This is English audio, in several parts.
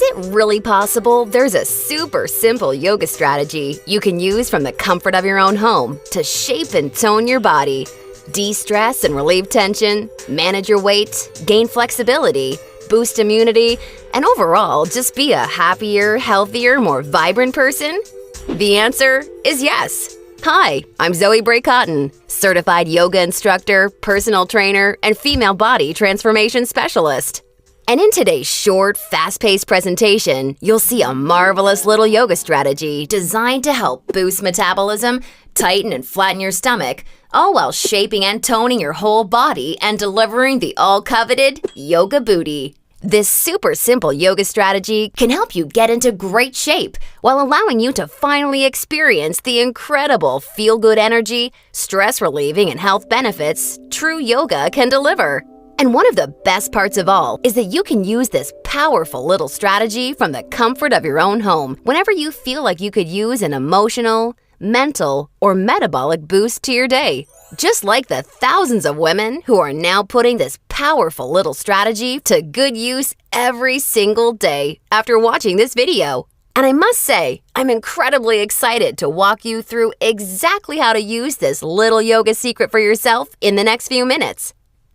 it really possible there's a super simple yoga strategy you can use from the comfort of your own home to shape and tone your body, de-stress and relieve tension, manage your weight, gain flexibility, boost immunity, and overall just be a happier, healthier, more vibrant person? The answer is yes. Hi, I'm Zoe Bray-Cotton, certified yoga instructor, personal trainer, and female body transformation specialist. And in today's short, fast-paced presentation, you'll see a marvelous little yoga strategy designed to help boost metabolism, tighten and flatten your stomach, all while shaping and toning your whole body and delivering the all-coveted yoga booty. This super simple yoga strategy can help you get into great shape while allowing you to finally experience the incredible feel-good energy, stress-relieving, and health benefits true yoga can deliver. And one of the best parts of all is that you can use this powerful little strategy from the comfort of your own home whenever you feel like you could use an emotional, mental, or metabolic boost to your day. Just like the thousands of women who are now putting this powerful little strategy to good use every single day after watching this video. And I must say, I'm incredibly excited to walk you through exactly how to use this little yoga secret for yourself in the next few minutes.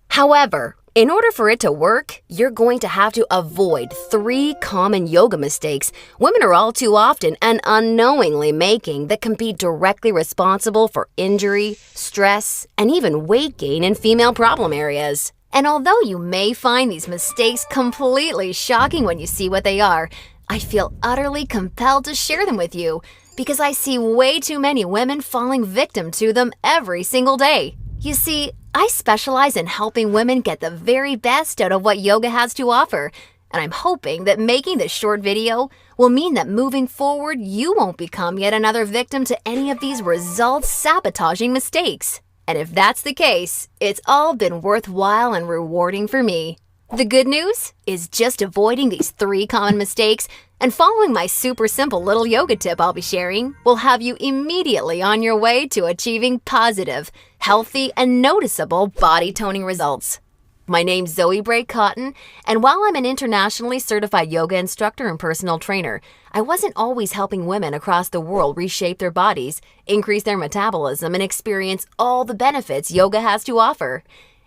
However, in order for it to work, you're going to have to avoid 3 common yoga mistakes women are all too often and unknowingly making that can be directly responsible for injury, stress, and even weight gain in female problem areas. And although you may find these mistakes completely shocking when you see what they are, I feel utterly compelled to share them with you because I see way too many women falling victim to them every single day. You see, I specialize in helping women get the very best out of what yoga has to offer, and I'm hoping that making this short video will mean that moving forward, you won't become yet another victim to any of these results-sabotaging mistakes. And if that's the case, it's all been worthwhile and rewarding for me. The good news is just avoiding these 3 common mistakes and following my super simple little yoga tip I'll be sharing will have you immediately on your way to achieving positive, healthy, and noticeable body toning results. My name's Zoe Bray-Cotton, and while I'm an internationally certified yoga instructor and personal trainer, I wasn't always helping women across the world reshape their bodies, increase their metabolism, and experience all the benefits yoga has to offer.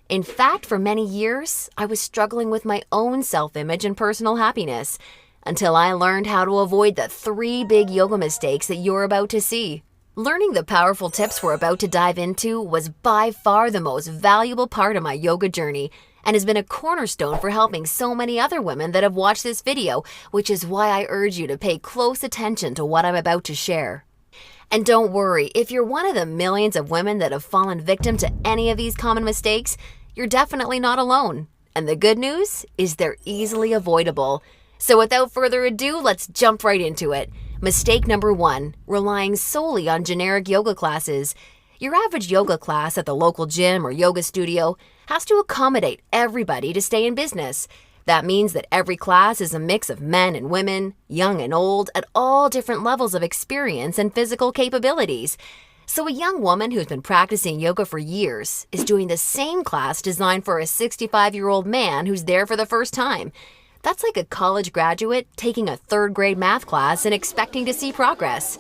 In fact, for many years, I was struggling with my own self-image and personal happiness until I learned how to avoid the 3 big yoga mistakes that you're about to see. Learning the powerful tips we're about to dive into was by far the most valuable part of my yoga journey and has been a cornerstone for helping so many other women that have watched this video, which is why I urge you to pay close attention to what I'm about to share. And don't worry, if you're one of the millions of women that have fallen victim to any of these common mistakes, you're definitely not alone. And the good news is they're easily avoidable. So without further ado, let's jump right into it. Mistake number 1, relying solely on generic yoga classes. Your average yoga class at the local gym or yoga studio has to accommodate everybody to stay in business. That means that every class is a mix of men and women, young and old, at all different levels of experience and physical capabilities. So a young woman who's been practicing yoga for years is doing the same class designed for a 65-year-old man who's there for the first time. That's like a college graduate taking a 3rd grade math class and expecting to see progress.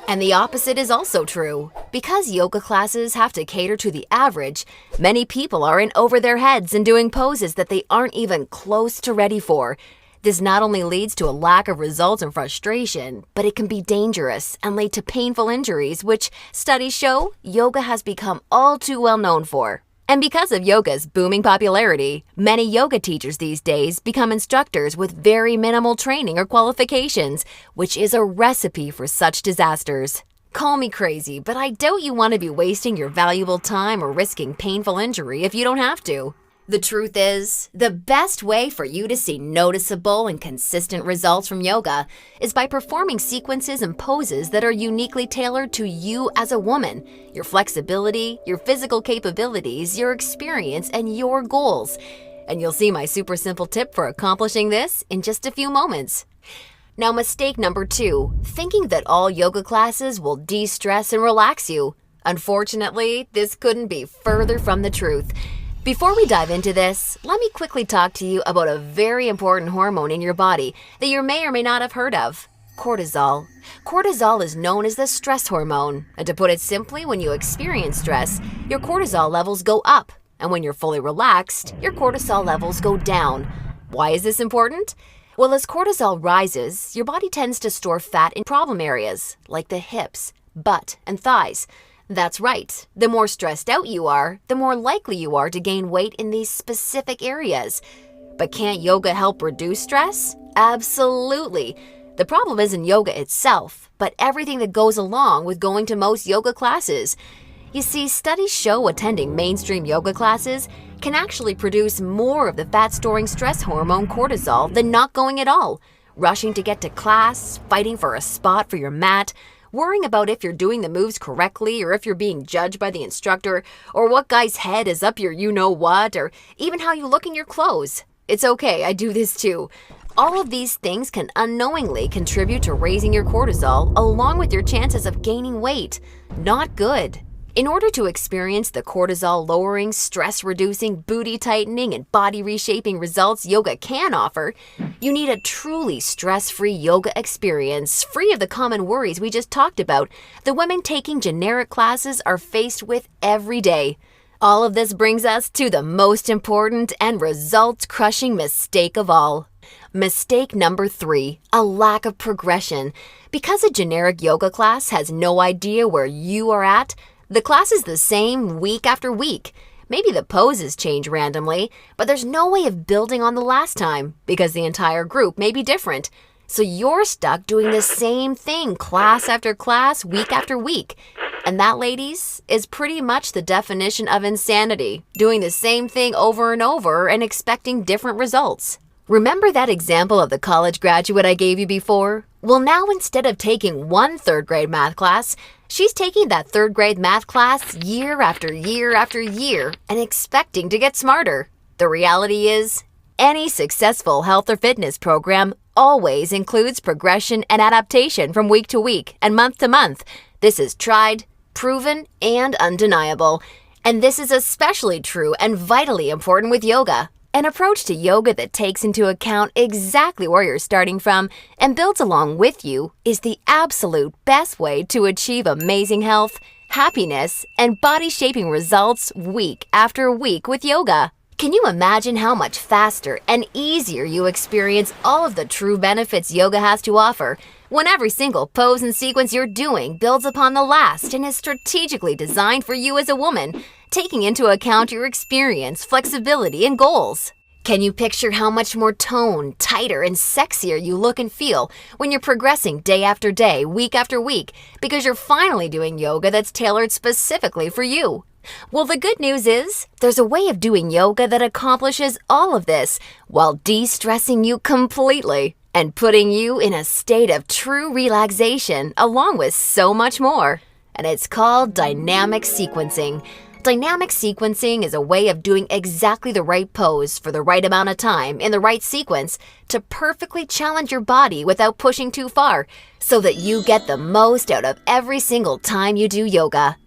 And the opposite is also true. Because yoga classes have to cater to the average, many people are in over their heads and doing poses that they aren't even close to ready for. This not only leads to a lack of results and frustration, but it can be dangerous and lead to painful injuries, which studies show yoga has become all too well known for. And because of yoga's booming popularity, many yoga teachers these days become instructors with very minimal training or qualifications, which is a recipe for such disasters. Call me crazy, but I doubt you want to be wasting your valuable time or risking painful injury if you don't have to. The truth is, the best way for you to see noticeable and consistent results from yoga is by performing sequences and poses that are uniquely tailored to you as a woman, your flexibility, your physical capabilities, your experience, and your goals. And you'll see my super simple tip for accomplishing this in just a few moments. Now, mistake number 2, thinking that all yoga classes will de-stress and relax you. Unfortunately, this couldn't be further from the truth. Before we dive into this, let me quickly talk to you about a very important hormone in your body that you may or may not have heard of: cortisol. Cortisol is known as the stress hormone, and to put it simply, when you experience stress, your cortisol levels go up, and when you're fully relaxed, your cortisol levels go down. Why is this important? Well, as cortisol rises, your body tends to store fat in problem areas, like the hips, butt, and thighs. That's right. The more stressed out you are, the more likely you are to gain weight in these specific areas. But can't yoga help reduce stress? Absolutely. The problem isn't yoga itself, but everything that goes along with going to most yoga classes. You see, studies show attending mainstream yoga classes can actually produce more of the fat-storing stress hormone cortisol than not going at all. Rushing to get to class, fighting for a spot for your mat, worrying about if you're doing the moves correctly or if you're being judged by the instructor, or what guy's head is up your you-know-what, or even how you look in your clothes. It's okay, I do this too. All of these things can unknowingly contribute to raising your cortisol along with your chances of gaining weight. Not good. In order to experience the cortisol-lowering, stress-reducing, booty-tightening, and body-reshaping results yoga can offer, you need a truly stress-free yoga experience, free of the common worries we just talked about the women taking generic classes are faced with every day. All of this brings us to the most important and results-crushing mistake of all. Mistake number 3, a lack of progression. Because a generic yoga class has no idea where you are at, the class is the same week after week. Maybe the poses change randomly, but there's no way of building on the last time because the entire group may be different. So you're stuck doing the same thing class after class, week after week. And that, ladies, is pretty much the definition of insanity, doing the same thing over and over and expecting different results. Remember that example of the college graduate I gave you before? Well, now instead of taking one third-grade math class, she's taking that third-grade math class year after year after year and expecting to get smarter. The reality is, any successful health or fitness program always includes progression and adaptation from week to week and month to month. This is tried, proven, and undeniable. And this is especially true and vitally important with yoga. An approach to yoga that takes into account exactly where you're starting from and builds along with you is the absolute best way to achieve amazing health, happiness, and body-shaping results week after week with yoga. Can you imagine how much faster and easier you experience all of the true benefits yoga has to offer when every single pose and sequence you're doing builds upon the last and is strategically designed for you as a woman, taking into account your experience, flexibility, and goals? Can you picture how much more toned, tighter, and sexier you look and feel when you're progressing day after day, week after week, because you're finally doing yoga that's tailored specifically for you? Well, the good news is, there's a way of doing yoga that accomplishes all of this while de-stressing you completely and putting you in a state of true relaxation along with so much more. And it's called dynamic sequencing. Dynamic sequencing is a way of doing exactly the right pose for the right amount of time in the right sequence to perfectly challenge your body without pushing too far so that you get the most out of every single time you do yoga.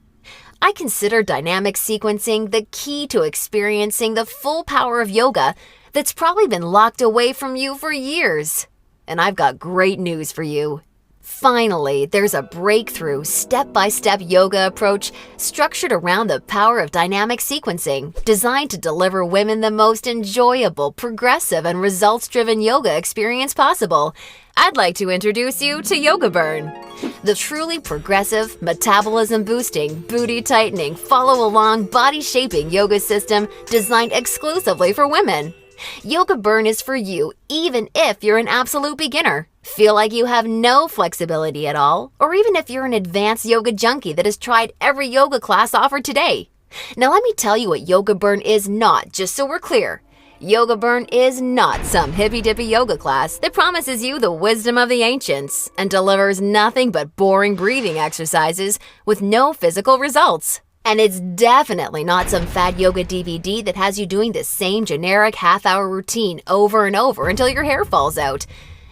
I consider dynamic sequencing the key to experiencing the full power of yoga that's probably been locked away from you for years. And I've got great news for you. Finally, there's a breakthrough, step-by-step yoga approach structured around the power of dynamic sequencing, designed to deliver women the most enjoyable, progressive, and results-driven yoga experience possible. I'd like to introduce you to yogaburn, the truly progressive, metabolism-boosting, booty-tightening, follow-along, body-shaping yoga system designed exclusively for women. yogaburn is for you even if you're an absolute beginner, feel like you have no flexibility at all, or even if you're an advanced yoga junkie that has tried every yoga class offered today. Now let me tell you what yogaburn is not, just so we're clear. yogaburn is not some hippy-dippy yoga class that promises you the wisdom of the ancients and delivers nothing but boring breathing exercises with no physical results. And it's definitely not some fad yoga DVD that has you doing the same generic half-hour routine over and over until your hair falls out.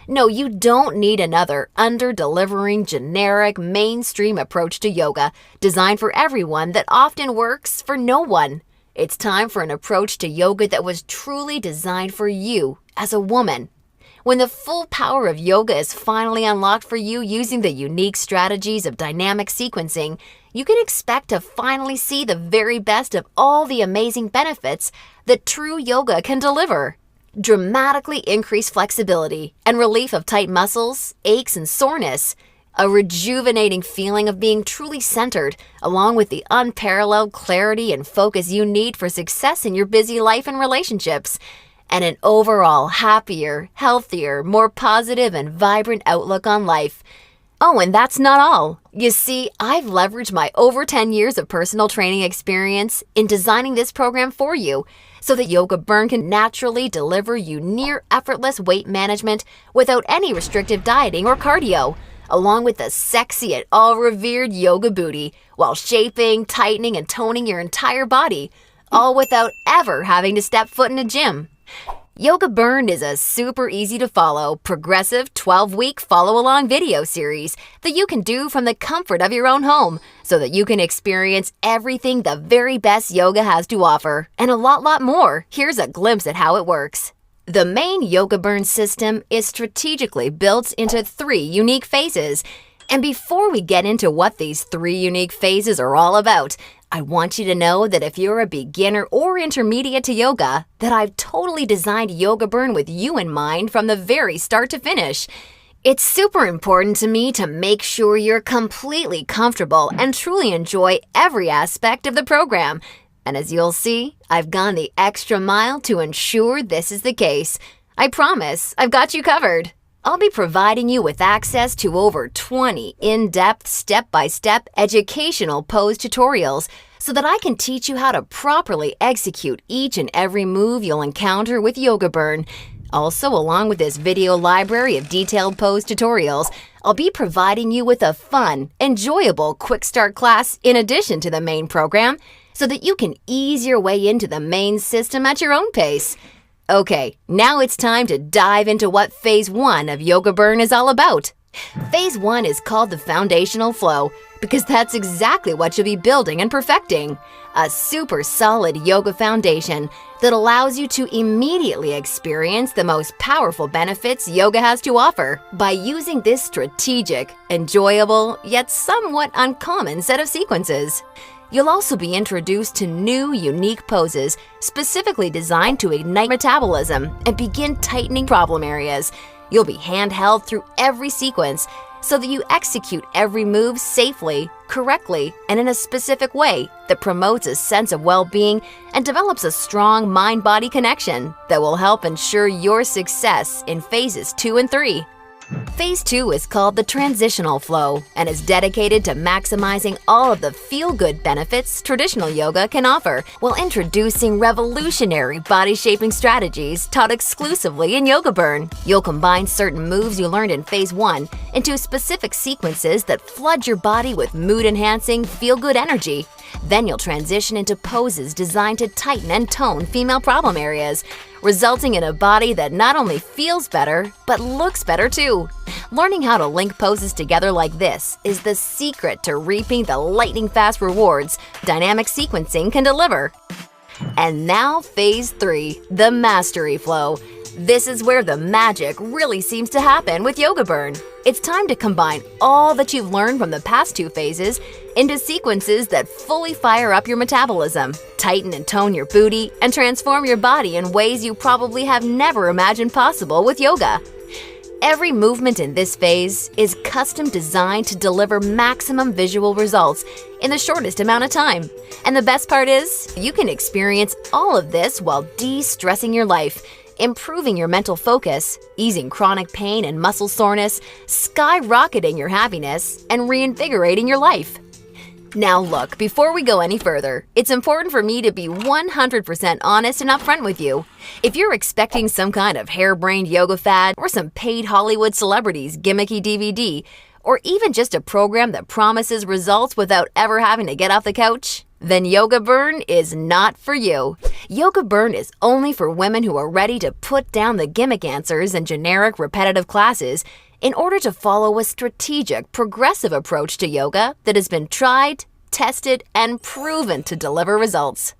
No, you don't need another under-delivering, generic, mainstream approach to yoga designed for everyone that often works for no one. It's time for an approach to yoga that was truly designed for you as a woman. When the full power of yoga is finally unlocked for you using the unique strategies of dynamic sequencing, you can expect to finally see the very best of all the amazing benefits that true yoga can deliver. Dramatically increased flexibility and relief of tight muscles, aches, and soreness. A rejuvenating feeling of being truly centered, along with the unparalleled clarity and focus you need for success in your busy life and relationships. And an overall happier, healthier, more positive and vibrant outlook on life. Oh, and that's not all. You see, I've leveraged my over 10 years of personal training experience in designing this program for you so that yogaburn can naturally deliver you near effortless weight management without any restrictive dieting or cardio, along with the sexy and all-revered yoga booty while shaping, tightening, and toning your entire body, all without ever having to step foot in a gym. yogaburn is a super easy to follow, progressive 12-week follow-along video series that you can do from the comfort of your own home so that you can experience everything the very best yoga has to offer and a lot more. Here's a glimpse at how it works. The main yogaburn system is strategically built into 3 unique phases. And before we get into what these 3 unique phases are all about, I want you to know that if you're a beginner or intermediate to yoga, that I've totally designed yogaburn with you in mind from the very start to finish. It's super important to me to make sure you're completely comfortable and truly enjoy every aspect of the program. And as you'll see, I've gone the extra mile to ensure this is the case. I promise, I've got you covered. I'll be providing you with access to over 20 in-depth, step-by-step educational pose tutorials so that I can teach you how to properly execute each and every move you'll encounter with yogaburn. Also, along with this video library of detailed pose tutorials, I'll be providing you with a fun, enjoyable quick start class in addition to the main program so that you can ease your way into the main system at your own pace. Okay, now it's time to dive into what Phase 1 of yogaburn is all about. Phase 1 is called the foundational flow because that's exactly what you'll be building and perfecting. A super solid yoga foundation that allows you to immediately experience the most powerful benefits yoga has to offer by using this strategic, enjoyable, yet somewhat uncommon set of sequences. You'll also be introduced to new, unique poses specifically designed to ignite metabolism and begin tightening problem areas. You'll be handheld through every sequence so that you execute every move safely, correctly, and in a specific way that promotes a sense of well-being and develops a strong mind-body connection that will help ensure your success in phases 2 and 3. Phase 2 is called the transitional flow and is dedicated to maximizing all of the feel-good benefits traditional yoga can offer while introducing revolutionary body-shaping strategies taught exclusively in yogaburn. You'll combine certain moves you learned in Phase 1 into specific sequences that flood your body with mood-enhancing, feel-good energy. Then you'll transition into poses designed to tighten and tone female problem areas, resulting in a body that not only feels better, but looks better too. Learning how to link poses together like this is the secret to reaping the lightning-fast rewards dynamic sequencing can deliver. And now Phase 3, the mastery flow. This is where the magic really seems to happen with yogaburn. It's time to combine all that you've learned from the past 2 phases into sequences that fully fire up your metabolism, tighten and tone your booty, and transform your body in ways you probably have never imagined possible with yoga. Every movement in this phase is custom designed to deliver maximum visual results in the shortest amount of time. And the best part is, you can experience all of this while de-stressing your life, improving your mental focus, easing chronic pain and muscle soreness, skyrocketing your happiness, and reinvigorating your life. Now look, before we go any further, it's important for me to be 100% honest and upfront with you. If you're expecting some kind of harebrained yoga fad or some paid Hollywood celebrities gimmicky DVD, or even just a program that promises results without ever having to get off the couch, then yogaburn is not for you. Yogaburn is only for women who are ready to put down the gimmick answers and generic repetitive classes in order to follow a strategic, progressive approach to yoga that has been tried, tested, and proven to deliver results.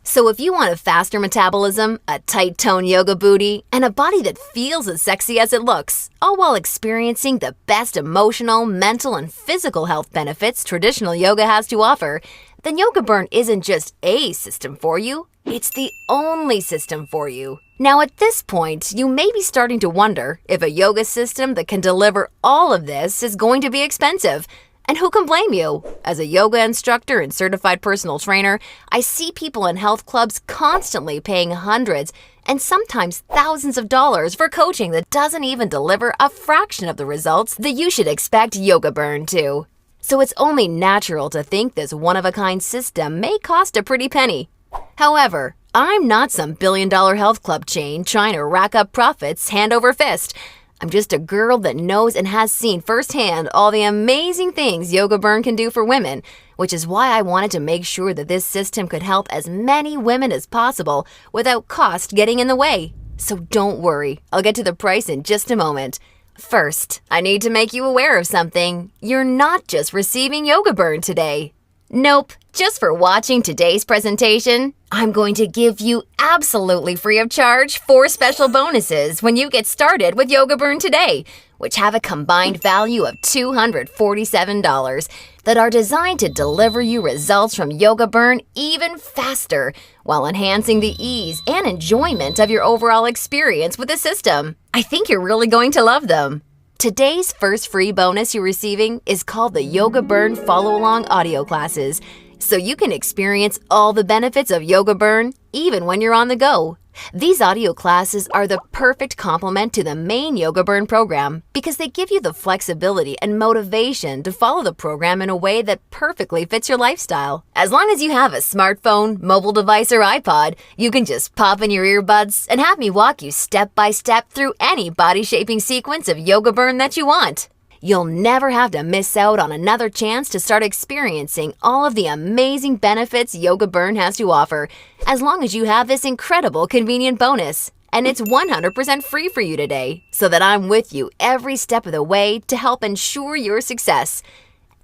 So if you want a faster metabolism, a tight-toned yoga booty, and a body that feels as sexy as it looks, all while experiencing the best emotional, mental, and physical health benefits traditional yoga has to offer, then yogaburn isn't just a system for you, it's the only system for you. Now at this point, you may be starting to wonder if a yoga system that can deliver all of this is going to be expensive. And who can blame you? As a yoga instructor and certified personal trainer, I see people in health clubs constantly paying hundreds and sometimes thousands of dollars for coaching that doesn't even deliver a fraction of the results that you should expect yogaburn to. So it's only natural to think this one-of-a-kind system may cost a pretty penny. However, I'm not some billion-dollar health club chain trying to rack up profits hand over fist. I'm just a girl that knows and has seen firsthand all the amazing things yogaburn can do for women, which is why I wanted to make sure that this system could help as many women as possible without cost getting in the way. So don't worry, I'll get to the price in just a moment. First, I need to make you aware of something. You're not just receiving yogaburn today. Nope, just for watching today's presentation, I'm going to give you absolutely free of charge 4 special bonuses when you get started with yogaburn today, which have a combined value of $247 that are designed to deliver you results from yogaburn even faster while enhancing the ease and enjoyment of your overall experience with the system. I think you're really going to love them. Today's first free bonus you're receiving is called the yogaburn follow-along audio classes, so you can experience all the benefits of yogaburn even when you're on the go. These audio classes are the perfect complement to the main yogaburn program because they give you the flexibility and motivation to follow the program in a way that perfectly fits your lifestyle. As long as you have a smartphone, mobile device, or iPod, you can just pop in your earbuds and have me walk you step by step through any body-shaping sequence of yogaburn that you want. You'll never have to miss out on another chance to start experiencing all of the amazing benefits yogaburn has to offer, as long as you have this incredible convenient bonus. And it's 100% free for you today, so that I'm with you every step of the way to help ensure your success.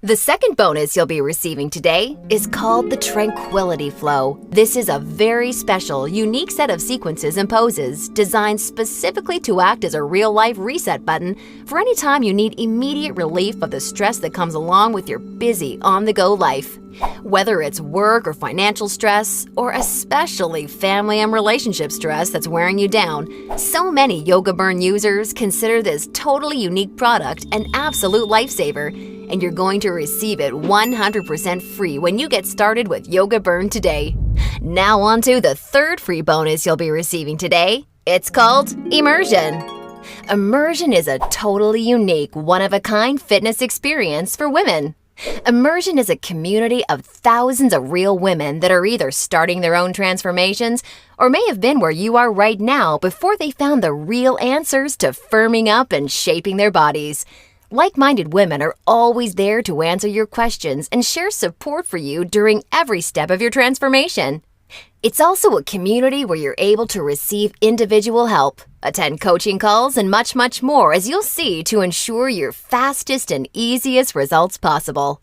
The second bonus you'll be receiving today is called the Tranquility Flow. This is a very special, unique set of sequences and poses designed specifically to act as a real-life reset button for any time you need immediate relief of the stress that comes along with your busy, on-the-go life. Whether it's work or financial stress, or especially family and relationship stress that's wearing you down, so many yogaburn users consider this totally unique product an absolute lifesaver, and you're going to receive it 100% free when you get started with yogaburn today. Now on to the third free bonus you'll be receiving today. It's called Immersion. Immersion is a totally unique, one-of-a-kind fitness experience for women. Immersion is a community of thousands of real women that are either starting their own transformations or may have been where you are right now before they found the real answers to firming up and shaping their bodies. Like-minded women are always there to answer your questions and share support for you during every step of your transformation. It's also a community where you're able to receive individual help, attend coaching calls, and much, much more, as you'll see, to ensure your fastest and easiest results possible.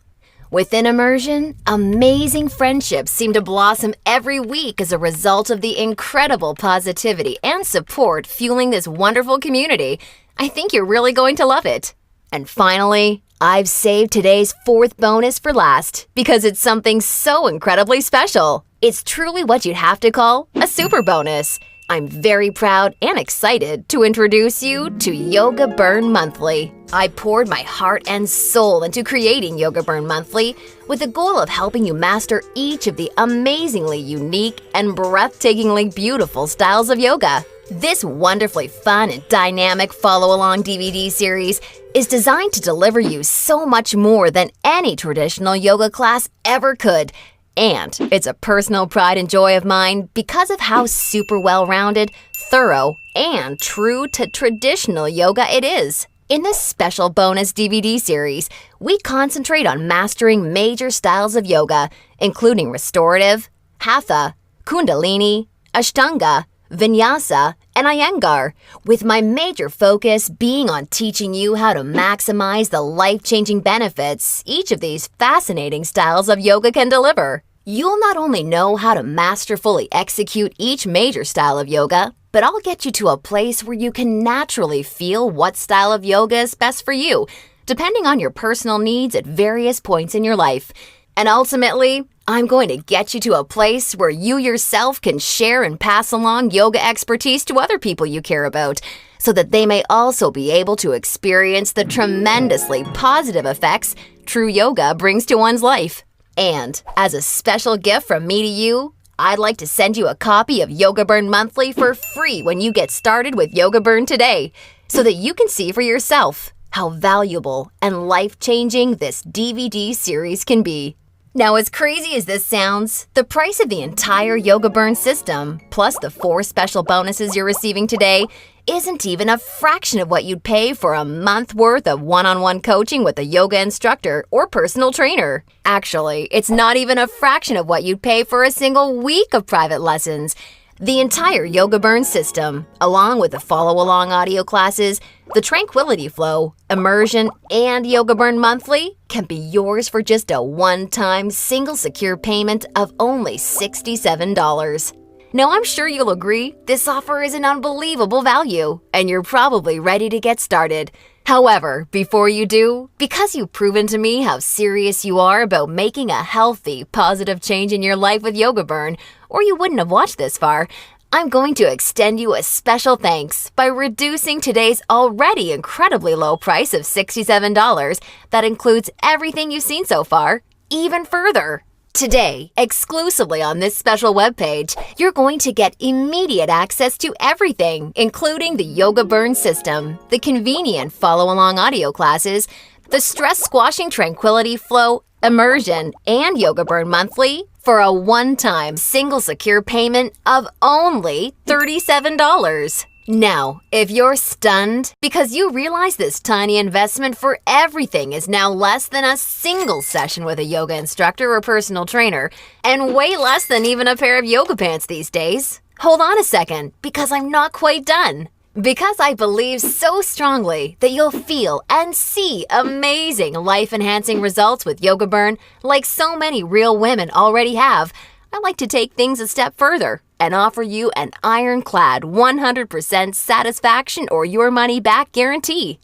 Within Immersion, amazing friendships seem to blossom every week as a result of the incredible positivity and support fueling this wonderful community. I think you're really going to love it. And finally, I've saved today's fourth bonus for last because it's something so incredibly special. It's truly what you'd have to call a super bonus. I'm very proud and excited to introduce you to yogaburn Monthly. I poured my heart and soul into creating yogaburn Monthly with the goal of helping you master each of the amazingly unique and breathtakingly beautiful styles of yoga. This wonderfully fun and dynamic follow-along DVD series is designed to deliver you so much more than any traditional yoga class ever could. And it's a personal pride and joy of mine because of how super well-rounded, thorough, and true to traditional yoga it is. In this special bonus DVD series, we concentrate on mastering major styles of yoga, including restorative, hatha, kundalini, ashtanga, vinyasa, and iyengar, with my major focus being on teaching you how to maximize the life-changing benefits each of these fascinating styles of yoga can deliver. You'll not only know how to masterfully execute each major style of yoga, but I'll get you to a place where you can naturally feel what style of yoga is best for you, depending on your personal needs at various points in your life. And ultimately, I'm going to get you to a place where you yourself can share and pass along yoga expertise to other people you care about, so that they may also be able to experience the tremendously positive effects true yoga brings to one's life. And as a special gift from me to you, I'd like to send you a copy of yogaburn Monthly for free when you get started with yogaburn today, so that you can see for yourself how valuable and life-changing this DVD series can be. Now, as crazy as this sounds, the price of the entire yogaburn system, plus the 4 special bonuses you're receiving today, isn't even a fraction of what you'd pay for a month worth of one-on-one coaching with a yoga instructor or personal trainer. Actually, it's not even a fraction of what you'd pay for a single week of private lessons. The entire yogaburn system, along with the follow-along audio classes, the Tranquility Flow, Immersion, and yogaburn Monthly, can be yours for just a one-time single secure payment of only $67. Now, I'm sure you'll agree this offer is an unbelievable value, and you're probably ready to get started. However, before you do, because you've proven to me how serious you are about making a healthy, positive change in your life with yogaburn, or you wouldn't have watched this far, I'm going to extend you a special thanks by reducing today's already incredibly low price of $67 that includes everything you've seen so far, even further. Today, exclusively on this special webpage, you're going to get immediate access to everything, including the yogaburn system, the convenient follow-along audio classes, the stress-squashing Tranquility Flow, Immersion, and yogaburn Monthly for a one-time single secure payment of only $37. Now, if you're stunned because you realize this tiny investment for everything is now less than a single session with a yoga instructor or personal trainer, and way less than even a pair of yoga pants these days, hold on a second, because I'm not quite done. Because I believe so strongly that you'll feel and see amazing life-enhancing results with yogaburn like so many real women already have, I like to take things a step further and offer you an ironclad 100% satisfaction or your money back guarantee.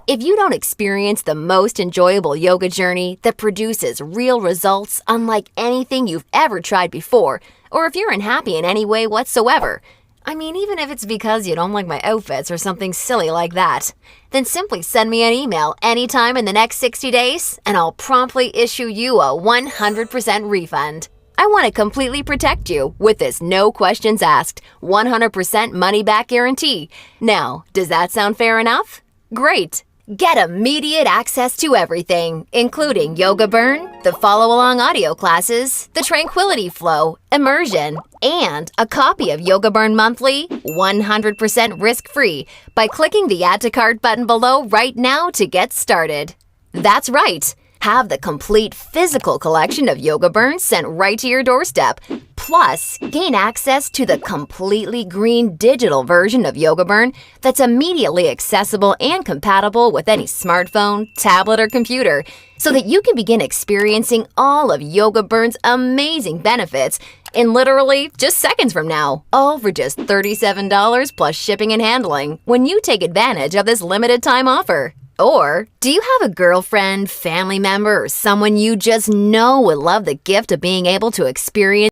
If you don't experience the most enjoyable yoga journey that produces real results unlike anything you've ever tried before, or if you're unhappy in any way whatsoever, even if it's because you don't like my outfits or something silly like that, then simply send me an email anytime in the next 60 days and I'll promptly issue you a 100% refund. I want to completely protect you with this no questions asked, 100% money back guarantee. Now, does that sound fair enough? Great! Get immediate access to everything, including yogaburn, the follow-along audio classes, the Tranquility Flow, Immersion, and a copy of yogaburn Monthly 100% risk-free by clicking the Add to Cart button below right now to get started. That's right! Have the complete physical collection of yogaburn sent right to your doorstep. Plus, gain access to the completely green digital version of yogaburn that's immediately accessible and compatible with any smartphone, tablet, or computer, so that you can begin experiencing all of yogaburns amazing benefits in literally just seconds from now, all for just $37 plus shipping and handling when you take advantage of this limited time offer. Or, do you have a girlfriend, family member, or someone you just know would love the gift of being able to experience